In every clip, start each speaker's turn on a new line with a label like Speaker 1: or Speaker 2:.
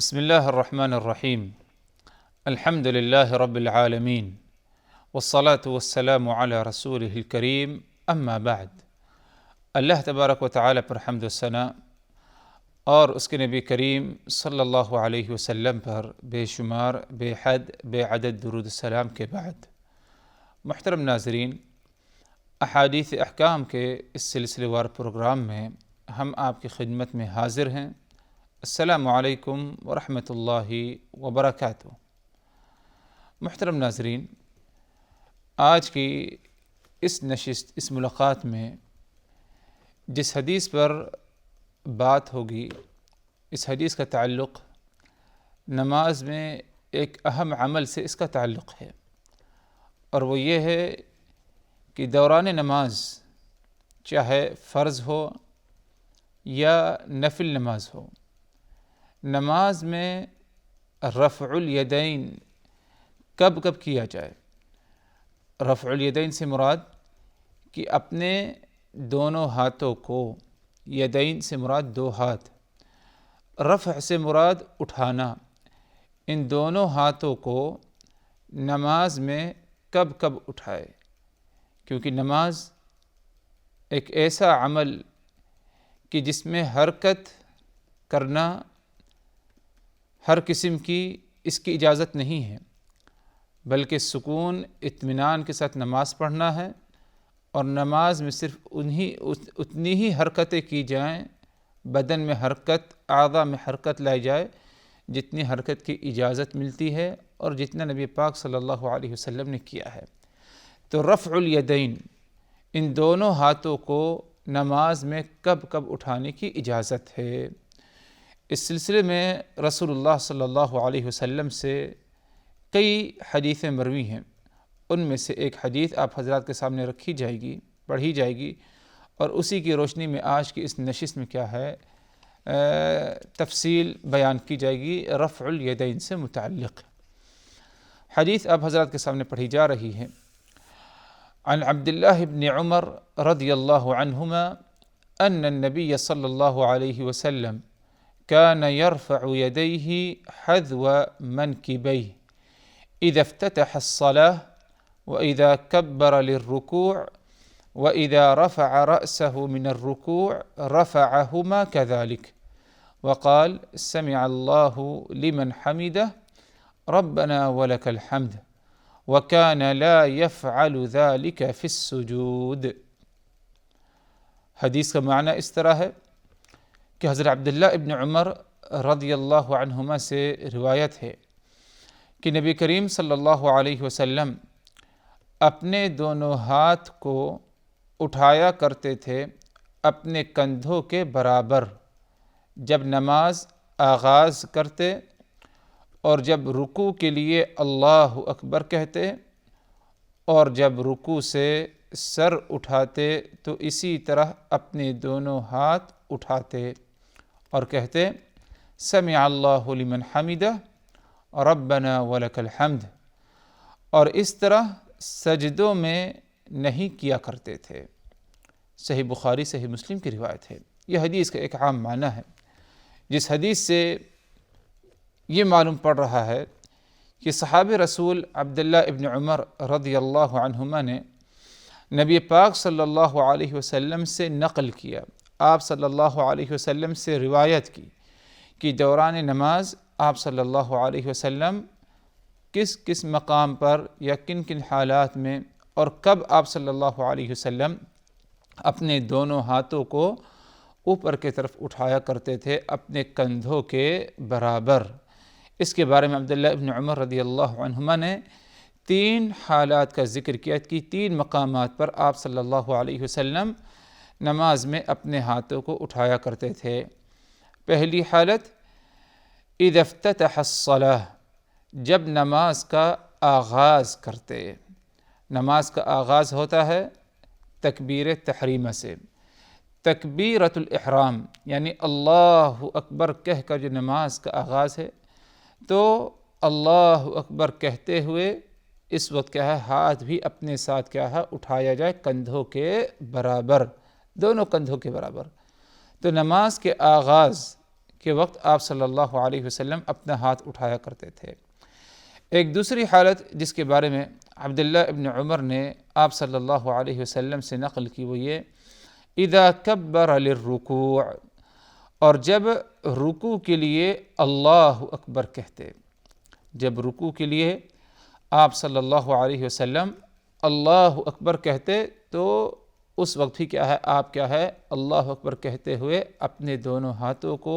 Speaker 1: بسم الله الرحمن الرحيم. الحمد لله رب العالمين والصلاة والسلام على رسوله الكريم اما بعد. اللہ تبارک و تعالیٰ پر حمد و ثنا اور اس کے نبی کریم صلی اللہ علیہ وسلم پر بے شمار بے حد بے عدد درود السلام کے بعد، محترم ناظرین، احادیث احکام کے اس سلسلے وار پروگرام میں ہم آپ کی خدمت میں حاضر ہیں۔ السلام علیکم ورحمۃ اللہ وبرکاتہ۔ محترم ناظرین، آج کی اس نشست، اس ملاقات میں جس حدیث پر بات ہوگی، اس حدیث کا تعلق نماز میں ایک اہم عمل سے اس کا تعلق ہے، اور وہ یہ ہے کہ دوران نماز، چاہے فرض ہو یا نفل نماز ہو، نماز میں رفع الیدین کب کیا جائے۔ رفع الیدین سے مراد کہ اپنے دونوں ہاتھوں کو، یدین سے مراد دو ہاتھ، رفع سے مراد اٹھانا، ان دونوں ہاتھوں کو نماز میں کب اٹھائے، کیونکہ نماز ایک ایسا عمل کہ جس میں حرکت کرنا ہر قسم کی اس کی اجازت نہیں ہے، بلکہ سکون اطمینان کے ساتھ نماز پڑھنا ہے، اور نماز میں صرف اتنی ہی حرکتیں کی جائیں، بدن میں حرکت، اعضاء میں حرکت لائی جائے جتنی حرکت کی اجازت ملتی ہے اور جتنا نبی پاک صلی اللہ علیہ وسلم نے کیا ہے۔ تو رفع الیدین، ان دونوں ہاتھوں کو نماز میں کب اٹھانے کی اجازت ہے۔ اس سلسلے میں رسول اللہ صلی اللہ علیہ وسلم سے کئی حدیثیں مروی ہیں، ان میں سے ایک حدیث آپ حضرات کے سامنے رکھی جائے گی، پڑھی جائے گی، اور اسی کی روشنی میں آج کی اس نشست میں کیا ہے تفصیل بیان کی جائے گی رفع الیدین سے متعلق۔ حدیث آپ حضرات کے سامنے پڑھی جا رہی ہے۔ عن عبد اللہ بن عمر رضی اللہ عنہما ان النبی صلی اللہ علیہ وسلم كان يرفع يديه حذو منكبيه إذا افتتح الصلاة وإذا كبر للركوع وإذا رفع رأسه من الركوع رفعهما كذلك وقال سمع الله لمن حمده ربنا ولك الحمد وكان لا يفعل ذلك في السجود۔ حدیث کا معنی اس طرح ہے کہ حضرت عبداللہ ابن عمر رضی اللہ عنہما سے روایت ہے کہ نبی کریم صلی اللہ علیہ وسلم اپنے دونوں ہاتھ کو اٹھایا کرتے تھے اپنے کندھوں کے برابر، جب نماز آغاز کرتے اور جب رکوع کے لیے اللہ اکبر کہتے، اور جب رکوع سے سر اٹھاتے تو اسی طرح اپنے دونوں ہاتھ اٹھاتے اور کہتے سمع اللہ لمن حمدہ ربنا ولک الحمد، اور اس طرح سجدوں میں نہیں کیا کرتے تھے۔ صحیح بخاری صحیح مسلم کی روایت ہے۔ یہ حدیث کا ایک عام معنی ہے، جس حدیث سے یہ معلوم پڑ رہا ہے کہ صحابہ رسول عبداللہ ابن عمر رضی اللہ عنہما نے نبی پاک صلی اللہ علیہ وسلم سے نقل کیا، آپ صلی اللہ علیہ وسلم سے روایت کی کہ دوران نماز آپ صلی اللہ علیہ وسلم کس مقام پر یا کن حالات میں اور کب آپ صلی اللہ علیہ وسلم اپنے دونوں ہاتھوں کو اوپر کی طرف اٹھایا کرتے تھے اپنے کندھوں کے برابر۔ اس کے بارے میں عبداللہ ابن عمر رضی اللہ عنہما نے 3 حالات کا ذکر کیا کہ 3 مقامات پر آپ صلی اللہ علیہ وسلم نماز میں اپنے ہاتھوں کو اٹھایا کرتے تھے۔ پہلی حالت اذا افتتح الصلاة، جب نماز کا آغاز کرتے۔ نماز کا آغاز ہوتا ہے تکبیر تحریمہ سے، تکبیرۃ الاحرام، یعنی اللہ اکبر کہہ کر جو نماز کا آغاز ہے، تو اللہ اکبر کہتے ہوئے اس وقت کیا ہے، ہاتھ بھی اپنے ساتھ کیا ہے اٹھایا جائے کندھوں کے برابر، دونوں کندھوں کے برابر۔ تو نماز کے آغاز کے وقت آپ صلی اللہ علیہ وسلم اپنا ہاتھ اٹھایا کرتے تھے۔ ایک دوسری حالت جس کے بارے میں عبداللہ ابن عمر نے آپ صلی اللہ علیہ وسلم سے نقل کی وہ یہ اذا کبر للرکوع، اور جب رکوع کے لیے اللہ اکبر کہتے، جب رکوع کے لیے آپ صلی اللہ علیہ وسلم اللہ اکبر کہتے تو اس وقت بھی کیا ہے، آپ کیا ہے اللہ اکبر کہتے ہوئے اپنے دونوں ہاتھوں کو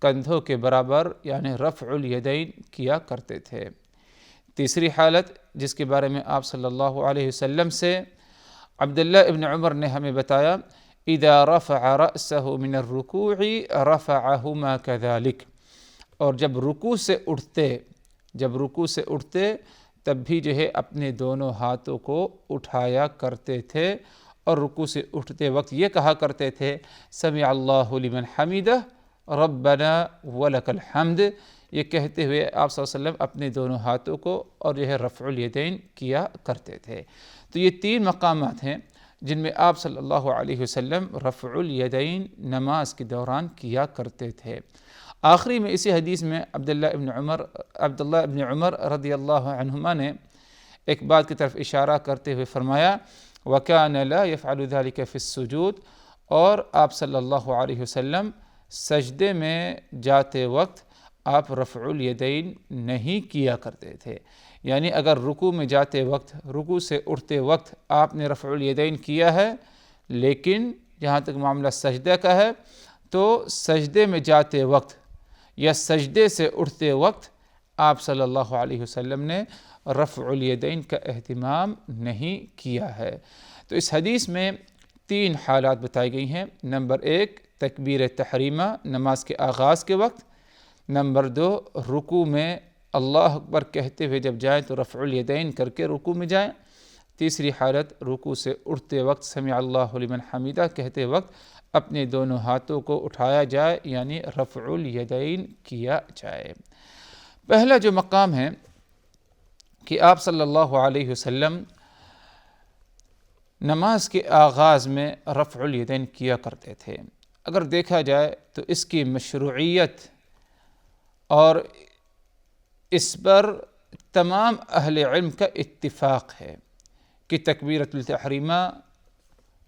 Speaker 1: کندھوں کے برابر یعنی رفع الیدین کیا کرتے تھے۔ تیسری حالت جس کے بارے میں آپ صلی اللہ علیہ وسلم سے عبداللہ ابن عمر نے ہمیں بتایا اذا رفع رأسہ من الرکوع رفعہما کذالک، اور جب رکوع سے اٹھتے تب بھی جو ہے اپنے دونوں ہاتھوں کو اٹھایا کرتے تھے، اور رکوع سے اٹھتے وقت یہ کہا کرتے تھے سمع اللہ لمن حمدہ ربنا ولک الحمد، یہ کہتے ہوئے آپ صلی اللہ علیہ وسلم اپنے دونوں ہاتھوں کو اور جو ہے رفع الیدین کیا کرتے تھے۔ تو یہ تین مقامات ہیں جن میں آپ صلی اللہ علیہ وسلم رفع الیدین نماز کے دوران کیا کرتے تھے۔ آخری میں اسی حدیث میں عبداللہ ابن عمر رضی اللہ عنہما نے ایک بات کی طرف اشارہ کرتے ہوئے فرمایا وَكَانَ لَا يَفْعَلُ ذَلِكَ فِي السُّجُودِ، اور آپ صلی اللہ علیہ وسلم سجدے میں جاتے وقت آپ رفع الیدین نہیں کیا کرتے تھے، یعنی اگر رکوع میں جاتے وقت، رکوع سے اٹھتے وقت آپ نے رفع الیدین کیا ہے، لیکن جہاں تک معاملہ سجدہ کا ہے تو سجدے میں جاتے وقت یا سجدے سے اٹھتے وقت آپ صلی اللہ علیہ وسلم نے رفع الیدین کا اہتمام نہیں کیا ہے۔ تو اس حدیث میں تین حالات بتائی گئی ہیں۔ نمبر 1 تکبیر تحریمہ نماز کے آغاز کے وقت، نمبر 2 رکوع میں اللہ اکبر کہتے ہوئے جب جائیں تو رفع الیدین کر کے رکوع میں جائیں، تیسری حالت رکوع سے اٹھتے وقت سمع اللہ لمن حمدہ کہتے وقت اپنے دونوں ہاتھوں کو اٹھایا جائے یعنی رفع الیدین کیا جائے۔ پہلا جو مقام ہے کہ آپ صلی اللہ علیہ وسلم نماز کے آغاز میں رفع الیدین کیا کرتے تھے، اگر دیکھا جائے تو اس کی مشروعیت اور اس پر تمام اہل علم کا اتفاق ہے کہ تکبیرۃ التحریمہ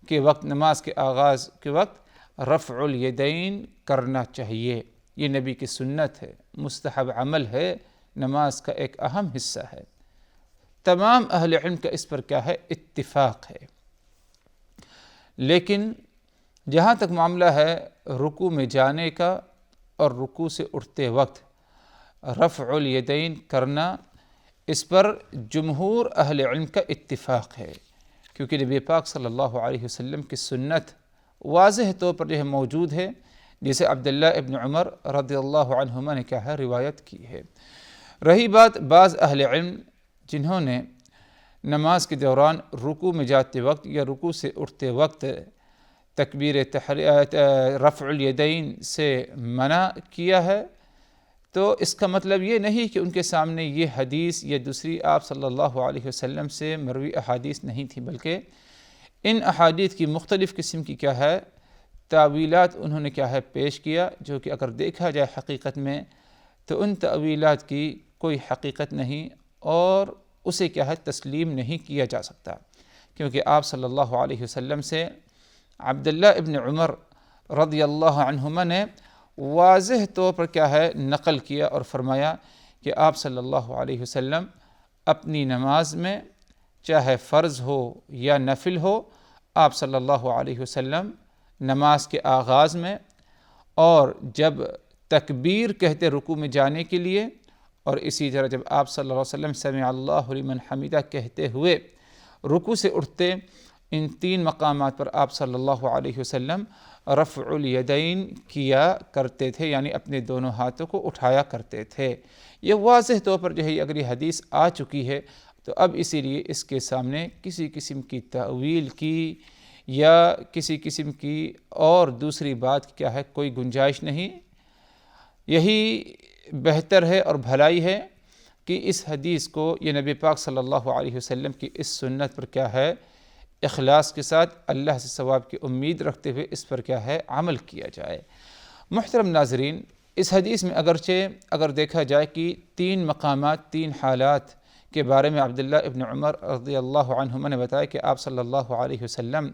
Speaker 1: کے وقت، نماز کے آغاز کے وقت رفع الیدین کرنا چاہیے، یہ نبی کی سنت ہے، مستحب عمل ہے، نماز کا ایک اہم حصہ ہے، تمام اہل علم کا اس پر کیا ہے اتفاق ہے۔ لیکن جہاں تک معاملہ ہے رکوع میں جانے کا اور رکوع سے اٹھتے وقت رفع الیدین کرنا، اس پر جمہور اہل علم کا اتفاق ہے، کیونکہ نبی پاک صلی اللہ علیہ وسلم کی سنت واضح طور پر جو ہے موجود ہے، جسے عبداللہ ابن عمر رضی اللہ عنہما نے کیا ہے روایت کی ہے۔ رہی بات بعض اہل علم جنہوں نے نماز کے دوران رکوع میں جاتے وقت یا رکوع سے اٹھتے وقت رفع الیدین سے منع کیا ہے، تو اس کا مطلب یہ نہیں کہ ان کے سامنے یہ حدیث یا دوسری آپ صلی اللہ علیہ وسلم سے مروی احادیث نہیں تھی، بلکہ ان احادیث کی مختلف قسم کی کیا ہے تاویلات انہوں نے کیا ہے پیش کیا، جو کہ اگر دیکھا جائے حقیقت میں تو ان تاویلات کی کوئی حقیقت نہیں اور اسے کیا ہے تسلیم نہیں کیا جا سکتا، کیونکہ آپ صلی اللہ علیہ وسلم سے عبداللہ ابن عمر رضی اللہ عنہما نے واضح طور پر کیا ہے نقل کیا اور فرمایا کہ آپ صلی اللہ علیہ وسلم اپنی نماز میں چاہے فرض ہو یا نفل ہو، آپ صلی اللہ علیہ وسلم نماز کے آغاز میں اور جب تکبیر کہتے رکوع میں جانے کے لیے، اور اسی طرح جب آپ صلی اللہ علیہ وسلم سمع اللہ لمن حمدہ کہتے ہوئے رکوع سے اٹھتے، ان تین مقامات پر آپ صلی اللہ علیہ وسلم رفع الیدین کیا کرتے تھے، یعنی اپنے دونوں ہاتھوں کو اٹھایا کرتے تھے۔ یہ واضح طور پر جو ہے اگر یہ حدیث آ چکی ہے تو اب اسی لیے اس کے سامنے کسی قسم کی تأویل کی یا کسی قسم کی اور دوسری بات کیا ہے کوئی گنجائش نہیں۔ یہی بہتر ہے اور بھلائی ہے کہ اس حدیث کو یہ نبی پاک صلی اللہ علیہ وسلم کی اس سنت پر کیا ہے اخلاص کے ساتھ اللہ سے ثواب کی امید رکھتے ہوئے اس پر کیا ہے عمل کیا جائے۔ محترم ناظرین، اس حدیث میں اگر دیکھا جائے کہ 3 مقامات 3 حالات کے بارے میں عبداللہ ابن عمر رضی اللہ عنہما نے بتایا کہ آپ صلی اللہ علیہ وسلم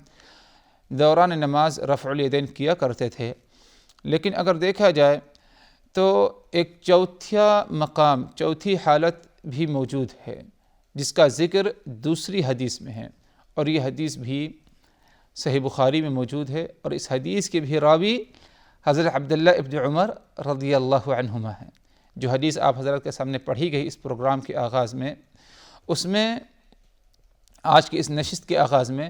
Speaker 1: دوران نماز رفع الیدین کیا کرتے تھے، لیکن اگر دیکھا جائے تو ایک چوتھی حالت بھی موجود ہے جس کا ذکر دوسری حدیث میں ہے، اور یہ حدیث بھی صحیح بخاری میں موجود ہے، اور اس حدیث کے بھی راوی حضرت عبداللہ ابن عمر رضی اللہ عنہما ہیں۔ جو حدیث آپ حضرت کے سامنے پڑھی گئی اس پروگرام کے آغاز میں، اس میں آج کی اس نشست کے آغاز میں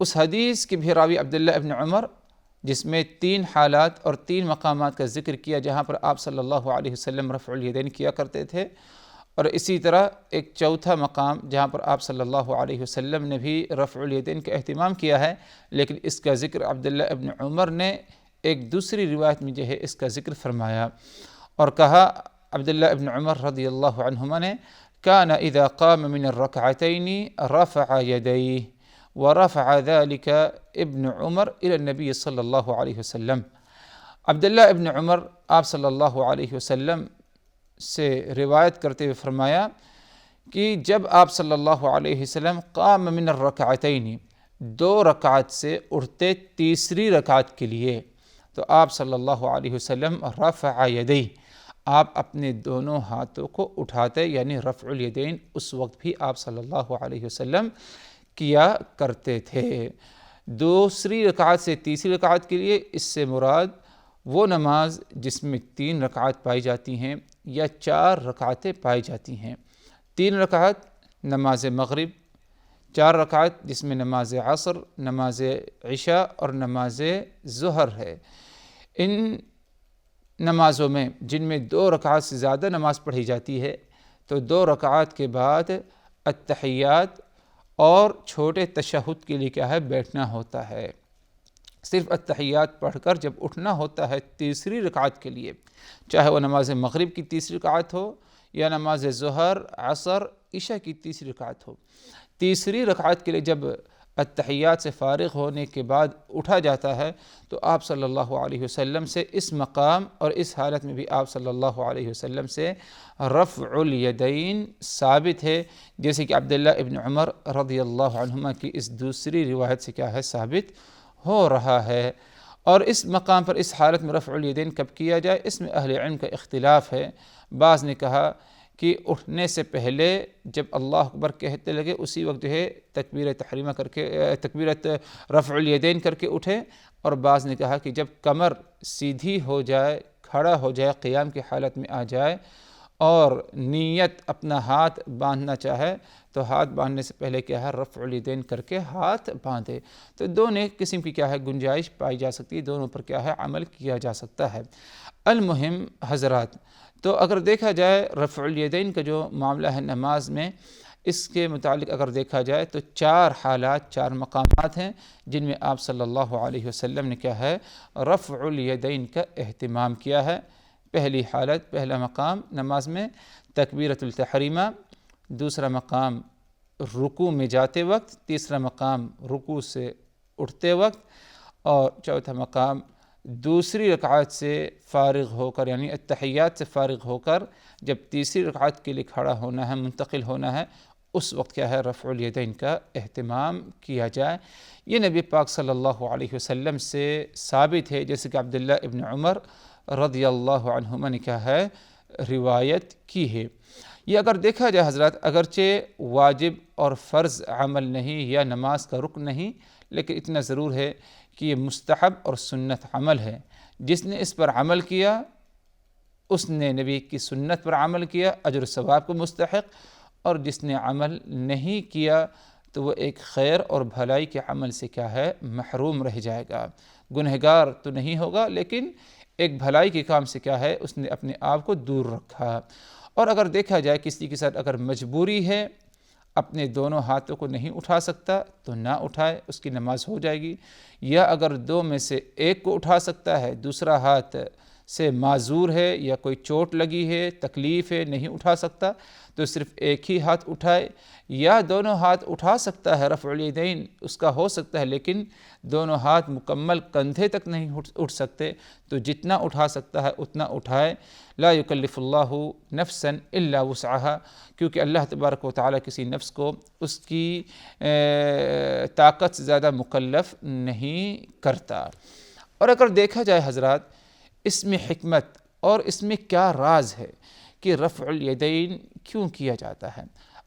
Speaker 1: اس حدیث کے بھی راوی عبداللہ ابن عمر، جس میں 3 حالات اور 3 مقامات کا ذکر کیا جہاں پر آپ صلی اللہ علیہ وسلم رفع الیدین کیا کرتے تھے، اور اسی طرح ایک چوتھا مقام جہاں پر آپ صلی اللہ علیہ وسلم نے بھی رفع الیدین کا اہتمام کیا ہے، لیکن اس کا ذکر عبداللہ ابن عمر نے ایک دوسری روایت میں جو ہے اس کا ذکر فرمایا اور کہا عبداللہ ابن عمر رضی اللہ عنہما نے كان اذا قام من الركعتين رفع يديه ورفع ذلك ابن عمر الى النبي صلی اللہ علیہ وسلم۔ عبداللہ ابن عمر آپ صلی اللہ علیہ وسلم سے روایت کرتے ہوئے فرمایا کہ جب آپ صلی اللہ علیہ وسلم قام من الرکعتین 2 رکعت سے اٹھتے تیسری رکعت کے لیے، تو آپ صلی اللہ علیہ وسلم رفع یدیہ، آپ اپنے دونوں ہاتھوں کو اٹھاتے، یعنی رفع الیدین اس وقت بھی آپ صلی اللہ علیہ وسلم کیا کرتے تھے۔ دوسری رکعت سے تیسری رکعت کے لیے اس سے مراد وہ نماز جس میں 3 رکعت پائی جاتی ہیں یا 4 رکعتیں پائی جاتی ہیں۔ 3 رکعت نماز مغرب، 4 رکعت جس میں نماز عصر، نماز عشاء اور نماز ظہر ہے۔ ان نمازوں میں جن میں 2 رکعت سے زیادہ نماز پڑھی جاتی ہے، تو 2 رکعت کے بعد التحیات اور چھوٹے تشہد کے لیے کیا ہے، بیٹھنا ہوتا ہے۔ صرف التحیات پڑھ کر جب اٹھنا ہوتا ہے تیسری رکعت کے لیے، چاہے وہ نماز مغرب کی تیسری رکعت ہو یا نماز ظہر، عصر، عشاء کی تیسری رکعت ہو، تیسری رکعت کے لیے جب التحیات سے فارغ ہونے کے بعد اٹھا جاتا ہے تو آپ صلی اللہ علیہ وسلم سے اس مقام اور اس حالت میں بھی آپ صلی اللہ علیہ وسلم سے رفع الیدین ثابت ہے، جیسے کہ عبداللہ ابن عمر رضی اللہ عنہما کی اس دوسری روایت سے کیا ہے، ثابت ہو رہا ہے۔ اور اس مقام پر اس حالت میں رفع الیدین کب کیا جائے، اس میں اہل علم کا اختلاف ہے۔ بعض نے کہا کہ اٹھنے سے پہلے جب اللہ اکبر کہتے لگے اسی وقت جو ہے تکبیر تحریمہ کر کے تکبیرت رفع الیدین کر کے اٹھے، اور بعض نے کہا کہ جب کمر سیدھی ہو جائے، کھڑا ہو جائے، قیام کی حالت میں آ جائے اور نیت اپنا ہاتھ باندھنا چاہے تو ہاتھ باندھنے سے پہلے کیا ہے، رفع الیدین کر کے ہاتھ باندھے۔ تو دونوں قسم کی کیا ہے گنجائش پائی جا سکتی ہے، دونوں پر کیا ہے عمل کیا جا سکتا ہے۔ المہم حضرات، تو اگر دیکھا جائے رفع الیدین کا جو معاملہ ہے نماز میں، اس کے متعلق اگر دیکھا جائے تو 4 حالات، 4 مقامات ہیں جن میں آپ صلی اللہ علیہ وسلم نے کیا ہے، رفع الیدین کا اہتمام کیا ہے۔ پہلی حالت، پہلا مقام نماز میں تکبیرۃ التحریمہ، دوسرا مقام رکوع میں جاتے وقت، تیسرا مقام رکوع سے اٹھتے وقت، اور چوتھا مقام دوسری رکعت سے فارغ ہو کر، یعنی التحیات سے فارغ ہو کر جب تیسری رکعت کے لیے کھڑا ہونا ہے، منتقل ہونا ہے، اس وقت کیا ہے، رفع الیدین کا اہتمام کیا جائے۔ یہ نبی پاک صلی اللہ علیہ وسلم سے ثابت ہے، جیسے کہ عبداللہ ابن عمر رضی اللہ عنہما نے کیا ہے روایت کی ہے۔ یہ اگر دیکھا جائے حضرات، اگرچہ واجب اور فرض عمل نہیں یا نماز کا رکن نہیں، لیکن اتنا ضرور ہے کہ یہ مستحب اور سنت عمل ہے۔ جس نے اس پر عمل کیا اس نے نبی کی سنت پر عمل کیا، اجر و ثواب کو مستحق، اور جس نے عمل نہیں کیا تو وہ ایک خیر اور بھلائی کے عمل سے کیا ہے، محروم رہ جائے گا۔ گنہگار تو نہیں ہوگا، لیکن ایک بھلائی کے کام سے کیا ہے، اس نے اپنے آپ کو دور رکھا۔ اور اگر دیکھا جائے کسی کے ساتھ اگر مجبوری ہے، اپنے دونوں ہاتھوں کو نہیں اٹھا سکتا تو نہ اٹھائے، اس کی نماز ہو جائے گی۔ یا اگر 2 میں سے ایک کو اٹھا سکتا ہے، دوسرا ہاتھ سے معذور ہے یا کوئی چوٹ لگی ہے، تکلیف ہے، نہیں اٹھا سکتا، تو صرف ایک ہی ہاتھ اٹھائے، یا دونوں ہاتھ اٹھا سکتا ہے، رفع الیدین اس کا ہو سکتا ہے، لیکن دونوں ہاتھ مکمل کندھے تک نہیں اٹھ سکتے، تو جتنا اٹھا سکتا ہے اتنا اٹھائے۔ لا یکلف اللہ نفسا الا وسعها، کیونکہ اللہ تبارک و تعالیٰ کسی نفس کو اس کی طاقت سے زیادہ مکلف نہیں کرتا۔ اور اگر دیکھا جائے حضرات، اس میں حکمت اور اس میں کیا راز ہے کہ رفع الیدین کیوں کیا جاتا ہے؟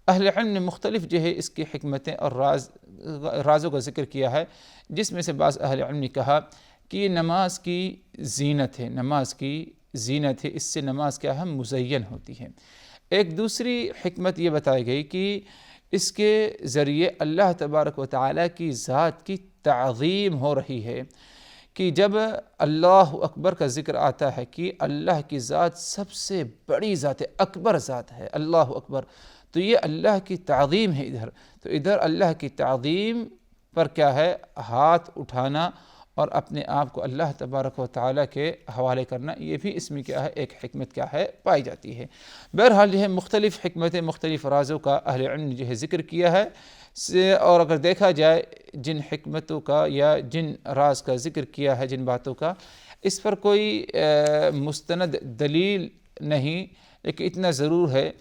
Speaker 1: اہل علم نے مختلف اس کی حکمتیں اور رازوں کا ذکر کیا ہے، جس میں سے بعض اہل علم نے کہا کہ یہ نماز کی زینت ہے، نماز کی زینت ہے، اس سے نماز کیا ہے، مزین ہوتی ہے۔ ایک دوسری حکمت یہ بتائی گئی کہ اس کے ذریعے اللہ تبارک و تعالیٰ کی ذات کی تعظیم ہو رہی ہے، کہ جب اللہ اکبر کا ذکر آتا ہے کہ اللہ کی ذات سب سے بڑی ذات ہے، اکبر ذات ہے، اللہ اکبر، تو یہ اللہ کی تعظیم ہے تو ادھر اللہ کی تعظیم پر کیا ہے، ہاتھ اٹھانا اور اپنے آپ کو اللہ تبارک و تعالیٰ کے حوالے کرنا، یہ بھی اس میں کیا ہے، ایک حکمت کیا ہے، پائی جاتی ہے۔ بہرحال مختلف حکمتیں، مختلف رازوں کا اہل علم نے ذکر کیا ہے، اور اگر دیکھا جائے جن حکمتوں کا یا جن راز کا ذکر کیا ہے، جن باتوں کا، اس پر کوئی مستند دلیل نہیں، لیکن اتنا ضرور ہے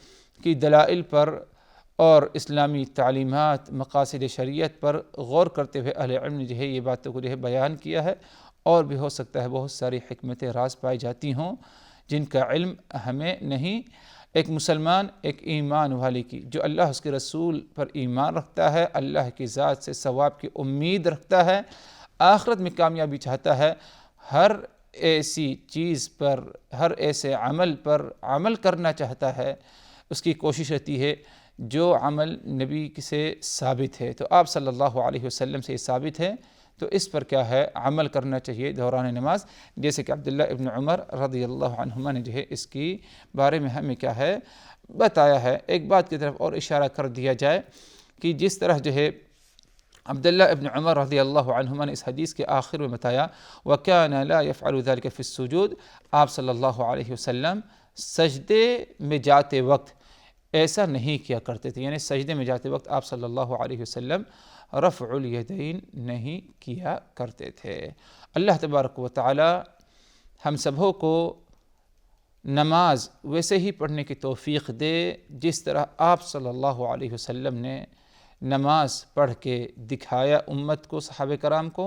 Speaker 1: کہ دلائل پر اور اسلامی تعلیمات، مقاصد شریعت پر غور کرتے ہوئے اہل علم نے یہ باتوں کو بیان کیا ہے، اور بھی ہو سکتا ہے بہت ساری حکمتیں راز پائی جاتی ہوں جن کا علم ہمیں نہیں۔ ایک مسلمان، ایک ایمان والے کی، جو اللہ اس کے رسول پر ایمان رکھتا ہے، اللہ کی ذات سے ثواب کی امید رکھتا ہے، آخرت میں کامیابی چاہتا ہے، ہر ایسی چیز پر، ہر ایسے عمل پر عمل کرنا چاہتا ہے، اس کی کوشش رہتی ہے جو عمل نبی سے ثابت ہے، تو آپ صلی اللہ علیہ وسلم سے یہ ثابت ہے، تو اس پر کیا ہے، عمل کرنا چاہیے دوران نماز، جیسے کہ عبداللہ ابن عمر رضی اللہ عنہما نے اس کی بارے میں ہمیں کیا ہے، بتایا ہے۔ ایک بات کی طرف اور اشارہ کر دیا جائے کہ جس طرح عبداللہ ابن عمر رضی اللہ عنہما نے اس حدیث کے آخر میں بتایا وَكَانَ لَا يَفْعَلُ ذَلِكَ فِي السُّجُودِ، آپ صلی اللہ علیہ وسلم سجدے میں جاتے وقت ایسا نہیں کیا کرتے تھے، یعنی سجدے میں جاتے وقت آپ صلی اللہ علیہ وسلم رفع الیدین نہیں کیا کرتے تھے۔ اللہ تبارک و تعالی ہم سبوں کو نماز ویسے ہی پڑھنے کی توفیق دے جس طرح آپ صلی اللہ علیہ وسلم نے نماز پڑھ کے دکھایا امت کو، صحابہ کرام کو،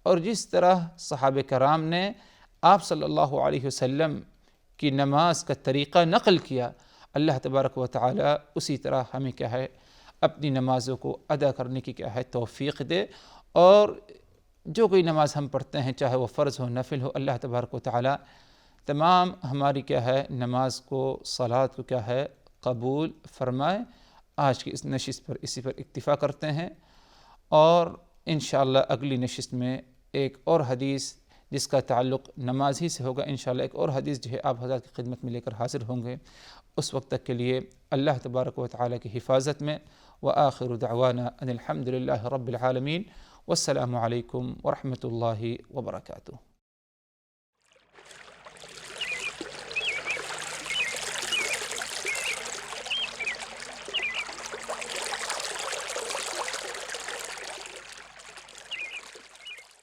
Speaker 1: اور جس طرح صحابہ کرام نے آپ صلی اللہ علیہ وسلم کی نماز کا طریقہ نقل کیا، اللہ تبارک و تعالی اسی طرح ہمیں کیا ہے، اپنی نمازوں کو ادا کرنے کی کیا ہے، توفیق دے، اور جو کوئی نماز ہم پڑھتے ہیں، چاہے وہ فرض ہو، نفل ہو، اللہ تبارک و تعالی تمام ہماری کیا ہے، نماز کو، صلاۃ کو کیا ہے، قبول فرمائے۔ آج کی اس نشست پر اسی پر اکتفا کرتے ہیں، اور انشاءاللہ اگلی نشست میں ایک اور حدیث جس کا تعلق نماز ہی سے ہوگا، انشاءاللہ ایک اور حدیث آپ حضرات کی خدمت میں لے کر حاضر ہوں گے۔ اس وقت تک کے لیے اللہ تبارک و تعالی کی حفاظت میں، وآخر دعوانا ان الحمد للہ رب العالمین، والسلام علیکم ورحمۃ اللہ وبرکاتہ۔